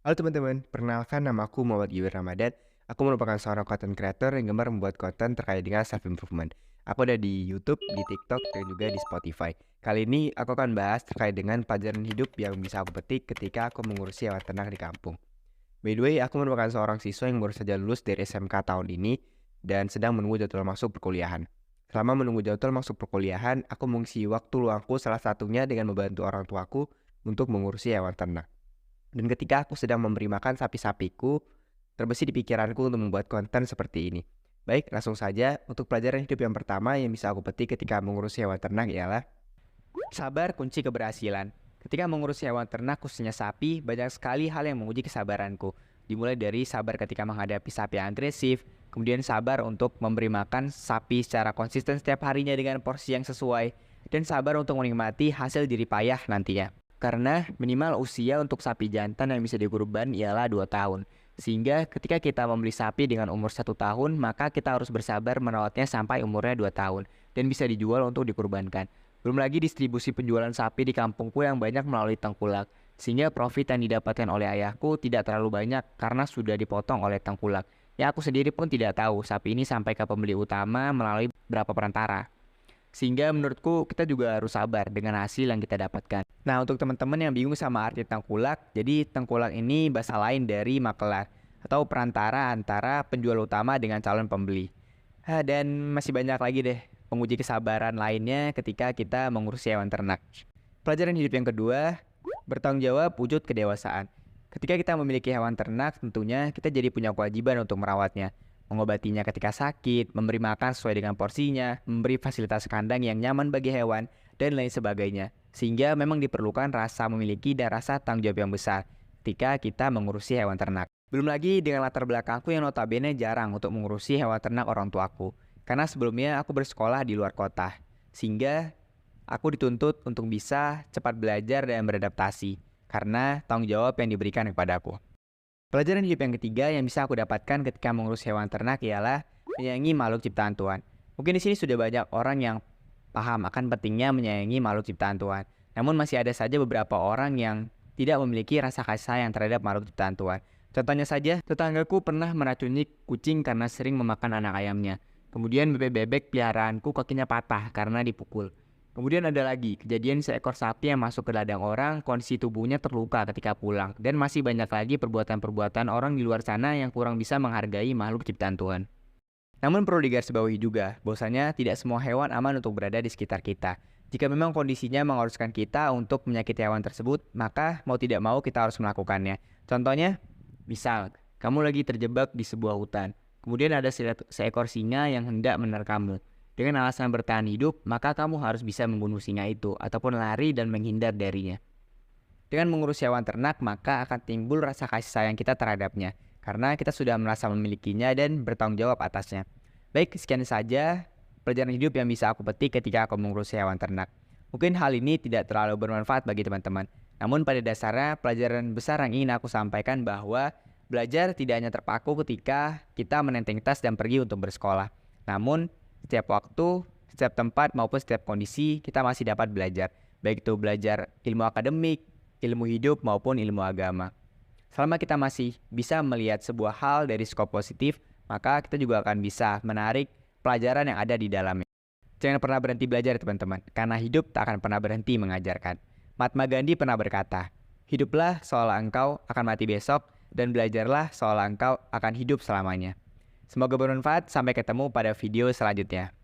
Halo teman-teman, perkenalkan nama aku Muhammad Giwir Ramadan. Aku merupakan seorang content creator yang gemar membuat konten terkait dengan self improvement. Aku ada di YouTube, di TikTok, dan juga di Spotify. Kali ini aku akan bahas terkait dengan pelajaran hidup yang bisa aku petik ketika aku mengurusi hewan ternak di kampung. By the way, aku merupakan seorang siswa yang baru saja lulus dari SMK tahun ini dan sedang menunggu jadwal masuk perkuliahan. Selama menunggu jadwal masuk perkuliahan, aku mengisi waktu luangku salah satunya dengan membantu orang tuaku untuk mengurusi hewan ternak. Dan ketika aku sedang memberi makan sapi-sapiku, terbesit di pikiranku untuk membuat konten seperti ini. Baik, langsung saja untuk pelajaran hidup yang pertama yang bisa aku petik ketika mengurus hewan ternak ialah sabar kunci keberhasilan. Ketika mengurus hewan ternak khususnya sapi, banyak sekali hal yang menguji kesabaranku. Dimulai dari sabar ketika menghadapi sapi yang agresif, kemudian sabar untuk memberi makan sapi secara konsisten setiap harinya dengan porsi yang sesuai, dan sabar untuk menikmati hasil jerih payah nantinya. Karena minimal usia untuk sapi jantan yang bisa dikurban ialah 2 tahun. Sehingga ketika kita membeli sapi dengan umur 1 tahun, maka kita harus bersabar merawatnya sampai umurnya 2 tahun dan bisa dijual untuk dikurbankan. Belum lagi distribusi penjualan sapi di kampungku yang banyak melalui tengkulak, sehingga profit yang didapatkan oleh ayahku tidak terlalu banyak karena sudah dipotong oleh tengkulak. Ya aku sendiri pun tidak tahu sapi ini sampai ke pembeli utama melalui berapa perantara. Sehingga menurutku kita juga harus sabar dengan hasil yang kita dapatkan. Nah, untuk teman-teman yang bingung sama arti tengkulak, jadi tengkulak ini bahasa lain dari makelar atau perantara antara penjual utama dengan calon pembeli. Dan masih banyak lagi deh penguji kesabaran lainnya ketika kita mengurusi hewan ternak. Pelajaran hidup yang kedua, bertanggung jawab wujud kedewasaan. Ketika kita memiliki hewan ternak, tentunya kita jadi punya kewajiban untuk merawatnya, mengobatinya ketika sakit, memberi makan sesuai dengan porsinya, memberi fasilitas kandang yang nyaman bagi hewan, dan lain sebagainya. Sehingga memang diperlukan rasa memiliki dan rasa tanggung jawab yang besar ketika kita mengurusi hewan ternak. Belum lagi dengan latar belakangku yang notabene jarang untuk mengurusi hewan ternak orang tuaku. Karena sebelumnya aku bersekolah di luar kota. Sehingga aku dituntut untuk bisa cepat belajar dan beradaptasi karena tanggung jawab yang diberikan kepadaku. Pelajaran hidup yang ketiga yang bisa aku dapatkan ketika mengurus hewan ternak ialah menyayangi makhluk ciptaan Tuhan. Mungkin di sini sudah banyak orang yang paham akan pentingnya menyayangi makhluk ciptaan Tuhan. Namun masih ada saja beberapa orang yang tidak memiliki rasa kasih sayang terhadap makhluk ciptaan Tuhan. Contohnya saja, tetanggaku pernah meracuni kucing karena sering memakan anak ayamnya. Kemudian bebek-bebek peliharaanku kakinya patah karena dipukul. Kemudian ada lagi, kejadian seekor sapi yang masuk ke ladang orang, kondisi tubuhnya terluka ketika pulang. Dan masih banyak lagi perbuatan-perbuatan orang di luar sana yang kurang bisa menghargai makhluk ciptaan Tuhan. Namun perlu digarisbawahi juga, bahwasanya tidak semua hewan aman untuk berada di sekitar kita. Jika memang kondisinya mengharuskan kita untuk menyakiti hewan tersebut, maka mau tidak mau kita harus melakukannya. Contohnya, misal, kamu lagi terjebak di sebuah hutan. Kemudian ada seekor singa yang hendak menerkammu. Dengan alasan bertahan hidup, maka kamu harus bisa membunuh singa itu ataupun lari dan menghindar darinya. Dengan mengurus hewan ternak, maka akan timbul rasa kasih sayang kita terhadapnya karena kita sudah merasa memilikinya dan bertanggung jawab atasnya. Baik, sekian saja pelajaran hidup yang bisa aku petik ketika aku mengurusi hewan ternak. Mungkin hal ini tidak terlalu bermanfaat bagi teman-teman. Namun pada dasarnya pelajaran besar yang ingin aku sampaikan bahwa belajar tidak hanya terpaku ketika kita menenteng tas dan pergi untuk bersekolah. Namun setiap waktu, setiap tempat maupun setiap kondisi kita masih dapat belajar. Baik itu belajar ilmu akademik, ilmu hidup maupun ilmu agama. Selama kita masih bisa melihat sebuah hal dari skop positif, maka kita juga akan bisa menarik pelajaran yang ada di dalamnya. Jangan pernah berhenti belajar teman-teman, karena hidup tak akan pernah berhenti mengajarkan. Mahatma Gandhi pernah berkata, hiduplah seolah engkau akan mati besok, dan belajarlah seolah engkau akan hidup selamanya. Semoga bermanfaat, sampai ketemu pada video selanjutnya.